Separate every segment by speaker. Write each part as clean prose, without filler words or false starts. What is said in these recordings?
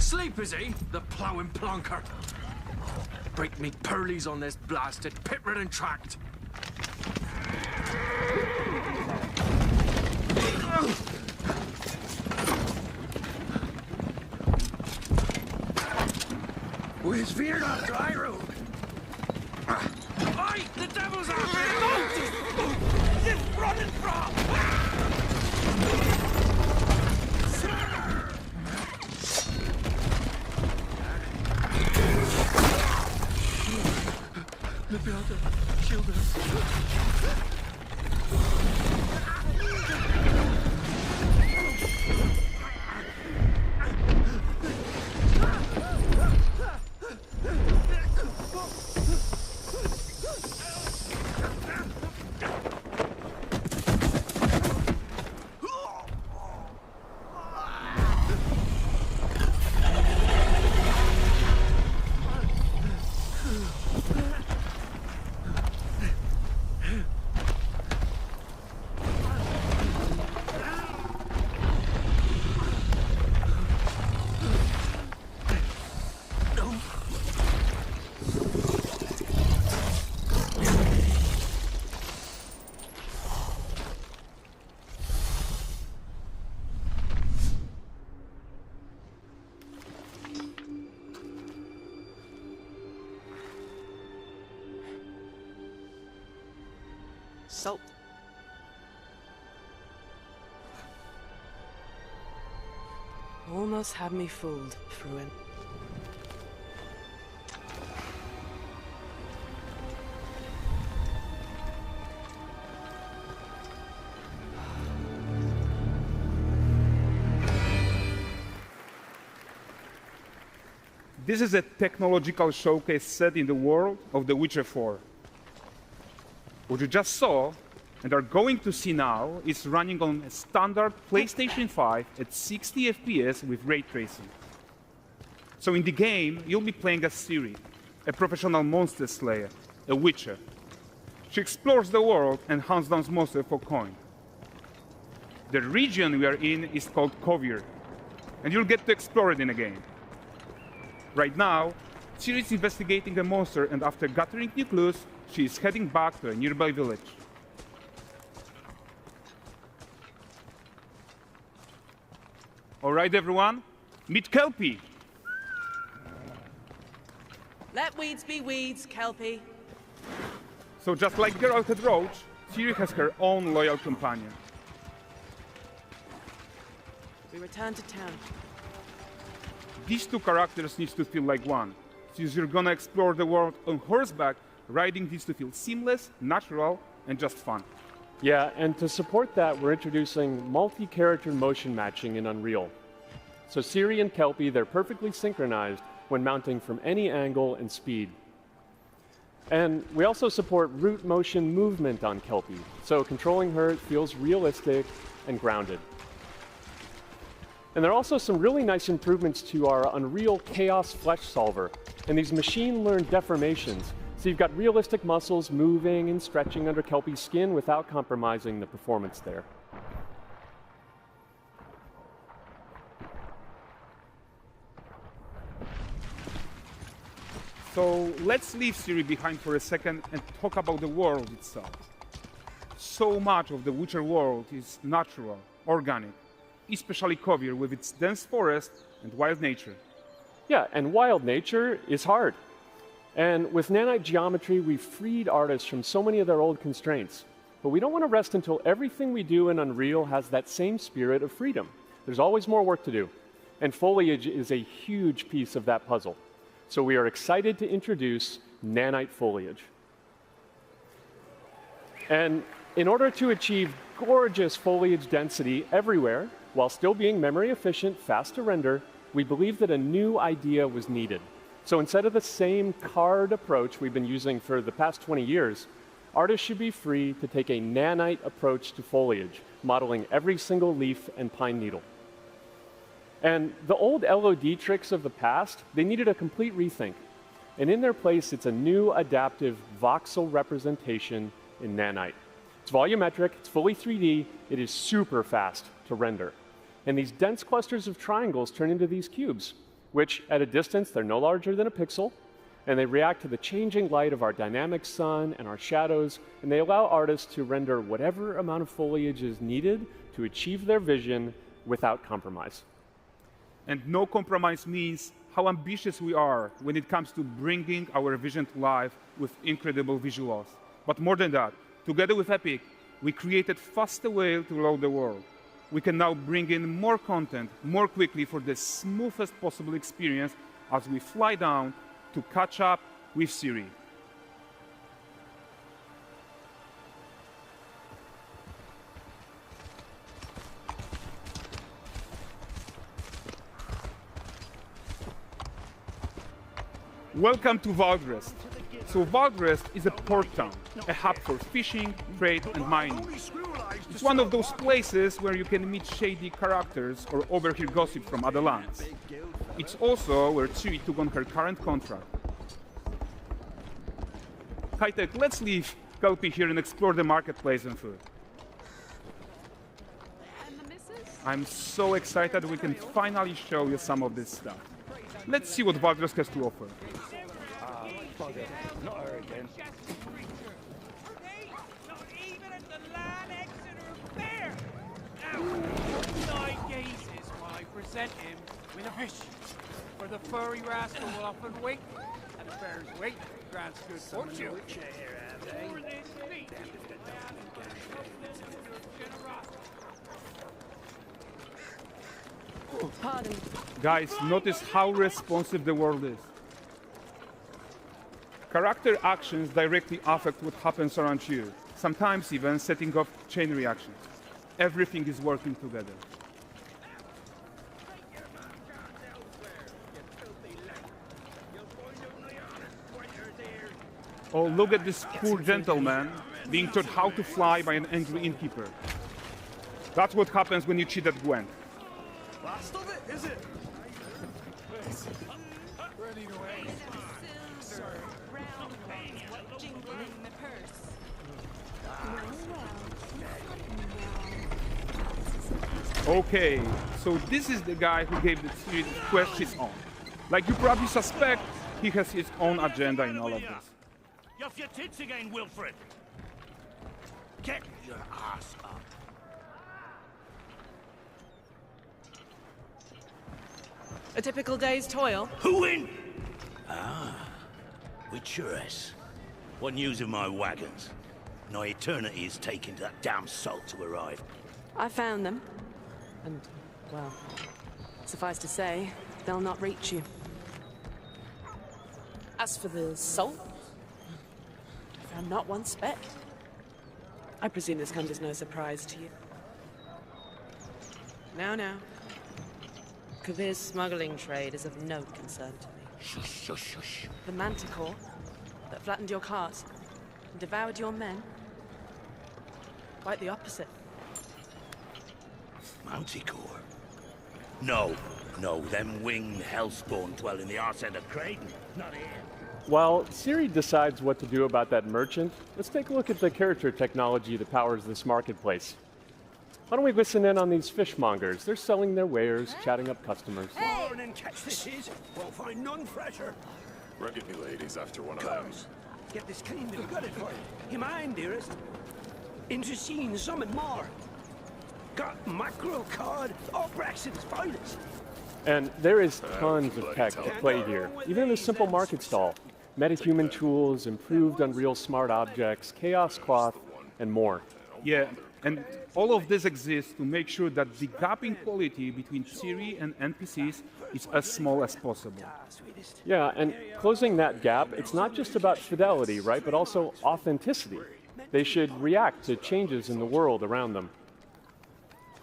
Speaker 1: Asleep, is he? The ploughing plonker. Break me pearlies on this blasted pit-ridden tract. Where's Veered off dry road? Oi! The devil's after him! Just running from! Let me out there. Shield her.
Speaker 2: Salt. Almost had me fooled, Fruin.
Speaker 3: This is a technological showcase set in the world of The Witcher 4. What you just saw, and are going to see now, is running on a standard PlayStation 5 at 60 FPS with ray tracing. So in the game, you'll be playing as Ciri, a professional monster slayer, a witcher. She explores the world and hunts down monsters for coin. The region we are in is called Kovir, and you'll get to explore it in a game. Right now, Ciri is investigating the monster, and after gathering new clues, she is heading back to a nearby village. All right, everyone, meet Kelpie.
Speaker 2: Let weeds be weeds, Kelpie.
Speaker 3: So just like Geralt had Roach, Ciri has her own loyal companion.
Speaker 2: We return to town.
Speaker 3: These two characters need to feel like one. Since you're gonna explore the world on horseback, riding needs to feel seamless, natural, and just fun.
Speaker 4: Yeah, and to support that, we're introducing multi-character motion matching in Unreal. So Ciri and Kelpie, they're perfectly synchronized when mounting from any angle and speed. And we also support root motion movement on Kelpie, so controlling her feels realistic and grounded. And there are also some really nice improvements to our Unreal Chaos Flesh Solver and these machine-learned deformations. So you've got realistic muscles moving and stretching under Kelpie's skin without compromising the performance there.
Speaker 3: So let's leave Ciri behind for a second and talk about the world itself. So much of the Witcher world is natural, organic, especially Kovir with its dense forest and wild nature.
Speaker 4: Yeah, and wild nature is hard. And with nanite geometry, we've freed artists from so many of their old constraints. But we don't want to rest until everything we do in Unreal has that same spirit of freedom. There's always more work to do. And foliage is a huge piece of that puzzle. So we are excited to introduce nanite foliage. And in order to achieve gorgeous foliage density everywhere, while still being memory efficient, fast to render, we believe that a new idea was needed. So instead of the same card approach we've been using for the past 20 years, artists should be free to take a nanite approach to foliage, modeling every single leaf and pine needle. And the old LOD tricks of the past, they needed a complete rethink. And in their place, it's a new adaptive voxel representation in nanite. It's volumetric, it's fully 3D, it is super fast to render. And these dense clusters of triangles turn into these cubes. which at a distance, they're no larger than a pixel, and they react to the changing light of our dynamic sun and our shadows, and they allow artists to render whatever amount of foliage is needed to achieve their vision without compromise.
Speaker 3: And no compromise means how ambitious we are when it comes to bringing our vision to life with incredible visuals. But more than that, together with Epic, we created faster way to load the world. We can now bring in more content more quickly for the smoothest possible experience as we fly down to catch up with Ciri. Welcome to Valdrest. So Valdrest is a port town, a hub for fishing, trade, and mining. It's one of those places where you can meet shady characters or overhear gossip from other lands. It's also where Ciri took on her current contract. High-tech, let's leave Kelpie here and explore the marketplace and food. I'm so excited we can finally show you some of this stuff. Let's see what Valdrest has to offer.
Speaker 5: Not her again.
Speaker 6: Not even at the land Exeter Fair. Now, 9 gazes while I present him with a fish. For the furry rascal will often wait, and the fair's weight grants good fortune. For this feat,
Speaker 2: Pardon.
Speaker 3: Guys, notice how responsive the world is. Character actions directly affect what happens around you, sometimes even setting off chain reactions. Everything is working together. Oh, look at this poor gentleman being taught how to fly by an angry innkeeper. That's what happens when you cheat at Gwent.
Speaker 5: Last of it, is it?
Speaker 3: Okay, so this is the guy who gave the series quest his own. Like you probably suspect, he has his own agenda in all of this.
Speaker 5: You off your tits again, Wilfred. Get your ass up.
Speaker 2: A typical day's toil.
Speaker 5: Who in? Ah, Witcheress. What news of my wagons? No eternity is taking that damn salt to arrive.
Speaker 2: I found them. And, well, suffice to say, they'll not reach you. As for the salt, I found not one speck. I presume this comes as no surprise to you. Now. Kavir's smuggling trade is of no concern to me.
Speaker 5: Shush, shush, shush.
Speaker 2: The manticore that flattened your cart and devoured your men? Quite the opposite.
Speaker 5: Manticore? No, them winged hellspawn dwell in the arse end of Creighton. Not here.
Speaker 4: While Ciri decides what to do about that merchant, let's take a look at the character technology that powers this marketplace. Why don't we listen in on these fishmongers? They're selling their wares, chatting up customers.
Speaker 5: Morning, catch this is. Won't find none fresher.
Speaker 7: Reckon me ladies after one of those.
Speaker 5: Get this clean and gutted for you. You mind, dearest? Into seeing something more. Got mackerel cod, all Brexit's finest.
Speaker 4: And there is tons of tech at play here, even in this simple market stall. Metahuman tools, improved Unreal Smart Objects, Chaos Cloth, and more.
Speaker 3: Yeah, and all of this exists to make sure that the gap in quality between Ciri and NPCs is as small as possible.
Speaker 4: Yeah, and closing that gap, it's not just about fidelity, right, but also authenticity. They should react to changes in the world around them.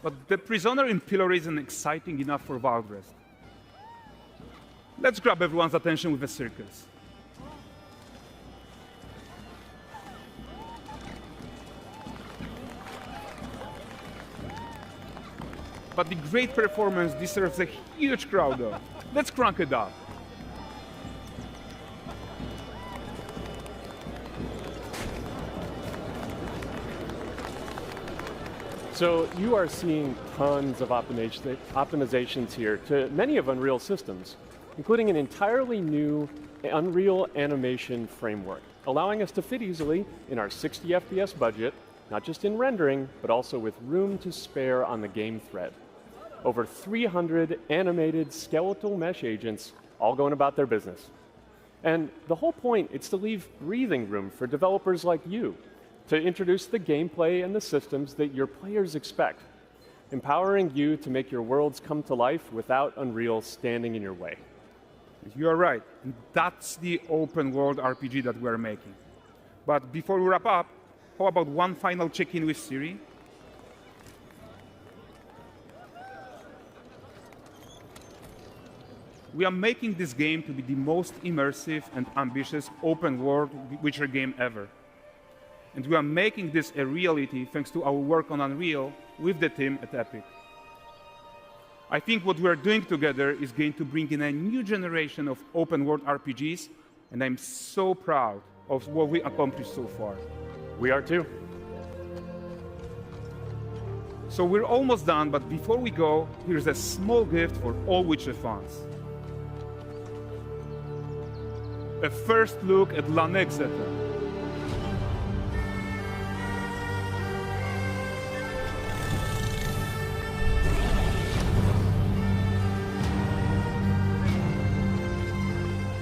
Speaker 3: But the prisoner in Pillory isn't exciting enough for Valdrest. Let's grab everyone's attention with a circus. But the great performance deserves a huge crowd though. Let's crank it up.
Speaker 4: So you are seeing tons of optimizations here to many of Unreal systems. including an entirely new Unreal animation framework, allowing us to fit easily in our 60 FPS budget, not just in rendering, but also with room to spare on the game thread. Over 300 animated skeletal mesh agents all going about their business. And the whole point is to leave breathing room for developers like you to introduce the gameplay and the systems that your players expect, empowering you to make your worlds come to life without Unreal standing in your way.
Speaker 3: You are right. And that's the open world RPG that we're making. But before we wrap up, how about one final check-in with Siri? We are making this game to be the most immersive and ambitious open world Witcher game ever. And we are making this a reality thanks to our work on Unreal with the team at Epic. I think what we are doing together is going to bring in a new generation of open world RPGs, and I'm so proud of what we accomplished so far.
Speaker 4: We are too.
Speaker 3: So we're almost done, but before we go, here's a small gift for all Witcher fans. A first look at Lanexeter.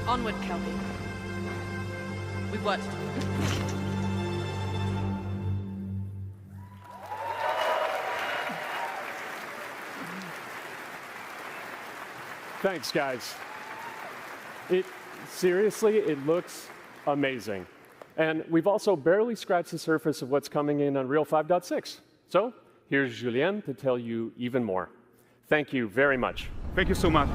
Speaker 2: Onward, Kelpie. We've worked.
Speaker 4: Thanks, guys. Seriously, it looks amazing. And we've also barely scratched the surface of what's coming in Unreal 5.6. So here's Julien to tell you even more. Thank you very much.
Speaker 3: Thank you so much.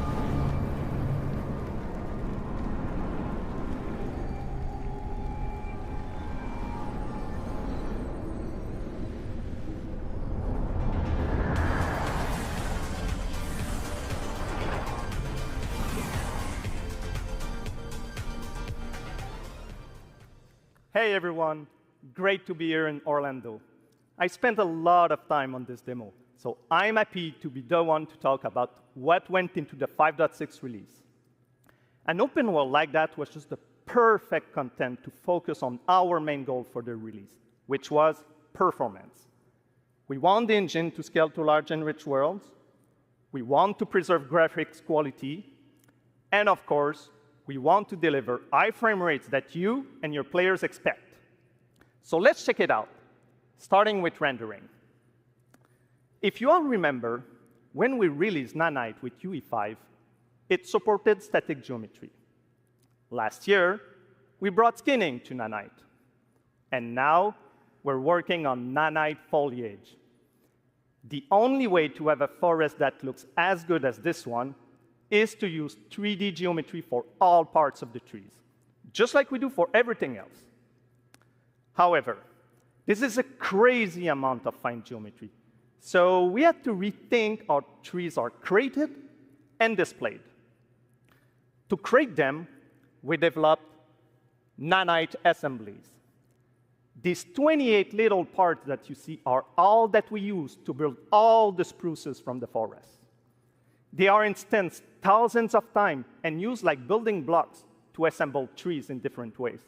Speaker 8: Hey everyone, great to be here in Orlando. I spent a lot of time on this demo, so I'm happy to be the one to talk about what went into the 5.6 release. An open world like that was just the perfect content to focus on our main goal for the release, which was performance. We want the engine to scale to large and rich worlds, we want to preserve graphics quality, and of course, we want to deliver high frame rates that you and your players expect. So let's check it out, starting with rendering. If you all remember, when we released Nanite with UE5, it supported static geometry. Last year, we brought skinning to Nanite. And now, we're working on Nanite foliage. The only way to have a forest that looks as good as this one is to use 3D geometry for all parts of the trees, just like we do for everything else. However, this is a crazy amount of fine geometry, so we had to rethink how trees are created and displayed. To create them, we developed Nanite assemblies. These 28 little parts that you see are all that we use to build all the spruces from the forest. They are instanced thousands of times and used like building blocks to assemble trees in different ways.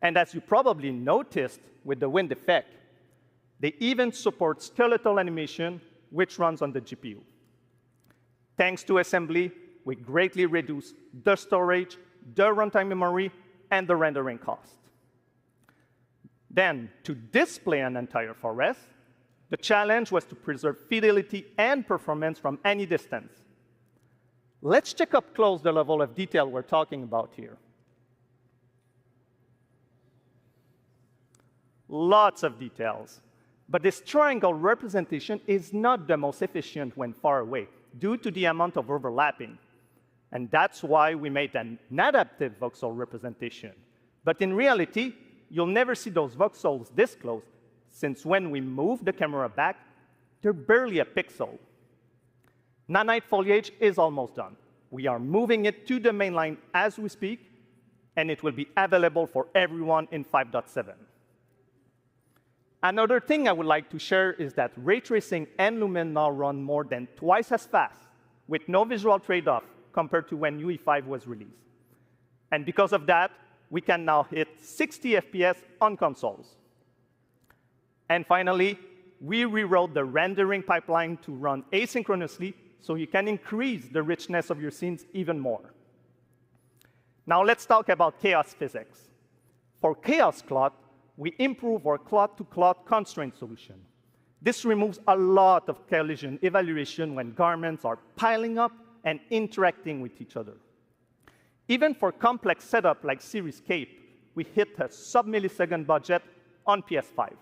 Speaker 8: And as you probably noticed with the wind effect, they even support skeletal animation, which runs on the GPU. Thanks to assembly, we greatly reduce the storage, the runtime memory, and the rendering cost. Then, to display an entire forest, the challenge was to preserve fidelity and performance from any distance. Let's check up close the level of detail we're talking about here. Lots of details. But this triangle representation is not the most efficient when far away, due to the amount of overlapping. And that's why we made an adaptive voxel representation. But in reality, you'll never see those voxels this close, since when we move the camera back, they're barely a pixel. Nanite foliage is almost done. We are moving it to the main line as we speak, and it will be available for everyone in 5.7. Another thing I would like to share is that ray tracing and Lumen now run more than twice as fast, with no visual trade-off, compared to when UE5 was released. And because of that, we can now hit 60 FPS on consoles. And finally, we rewrote the rendering pipeline to run asynchronously so you can increase the richness of your scenes even more. Now let's talk about chaos physics. For chaos clot, we improve our clot-to-clot constraint solution. This removes a lot of collision evaluation when garments are piling up and interacting with each other. Even for complex setup like Series-Cape, we hit a sub-millisecond budget on PS5.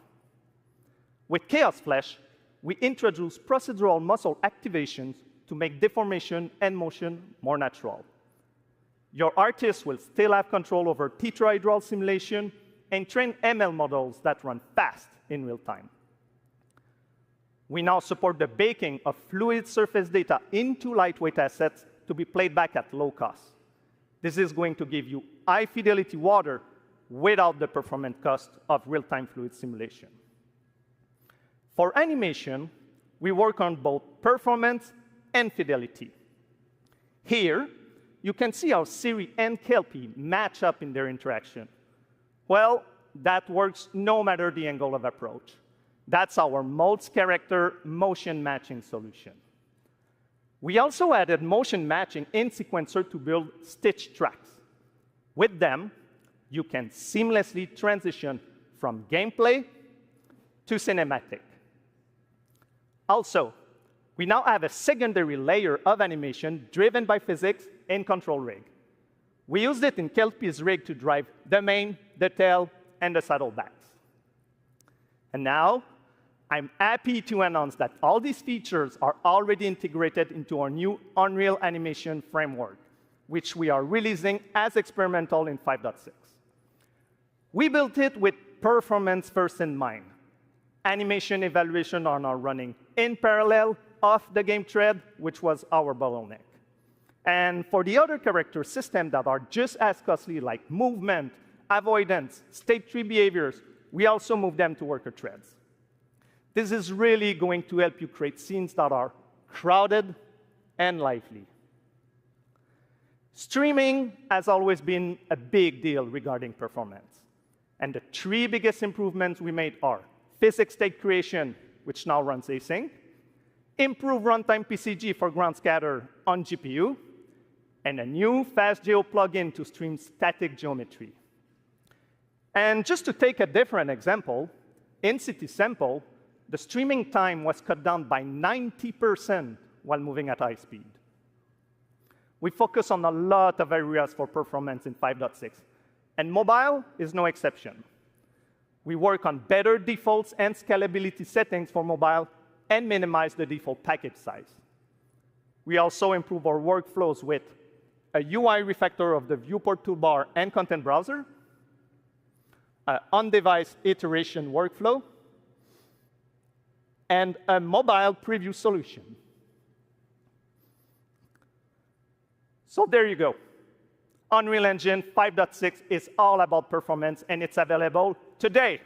Speaker 8: With Chaos Flesh, we introduce procedural muscle activations to make deformation and motion more natural. Your artist will still have control over tetrahedral simulation and train ML models that run fast in real time. We now support the baking of fluid surface data into lightweight assets to be played back at low cost. This is going to give you high-fidelity water without the performance cost of real-time fluid simulation. For animation, we work on both performance and fidelity. Here, you can see how Siri and Kelpie match up in their interaction. Well, that works no matter the angle of approach. That's our Modes character motion matching solution. We also added motion matching in Sequencer to build stitch tracks. With them, you can seamlessly transition from gameplay to cinematic. Also, we now have a secondary layer of animation driven by physics in Control Rig. We used it in Kelpie's rig to drive the mane, the tail, and the saddlebacks. And now, I'm happy to announce that all these features are already integrated into our new Unreal Animation framework, which we are releasing as experimental in 5.6. We built it with performance first in mind. Animation evaluation are now running in parallel off the game thread, which was our bottleneck. And for the other character systems that are just as costly, like movement, avoidance, state tree behaviors, we also move them to worker threads. This is really going to help you create scenes that are crowded and lively. Streaming has always been a big deal regarding performance. And the three biggest improvements we made are physics state creation, which now runs async, improve runtime PCG for ground scatter on GPU, and a new FastGeo plugin to stream static geometry. And just to take a different example, in CitySample, the streaming time was cut down by 90% while moving at high speed. We focus on a lot of areas for performance in 5.6, and mobile is no exception. We work on better defaults and scalability settings for mobile and minimize the default package size. We also improve our workflows with a UI refactor of the viewport toolbar and content browser, an on-device iteration workflow, and a mobile preview solution. So there you go. Unreal Engine 5.6 is all about performance, and it's available today.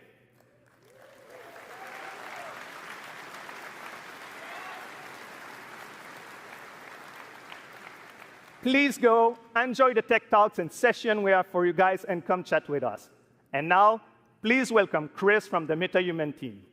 Speaker 8: Please go, enjoy the tech talks and session we have for you guys, and come chat with us. And now, please welcome Chris from the MetaHuman team.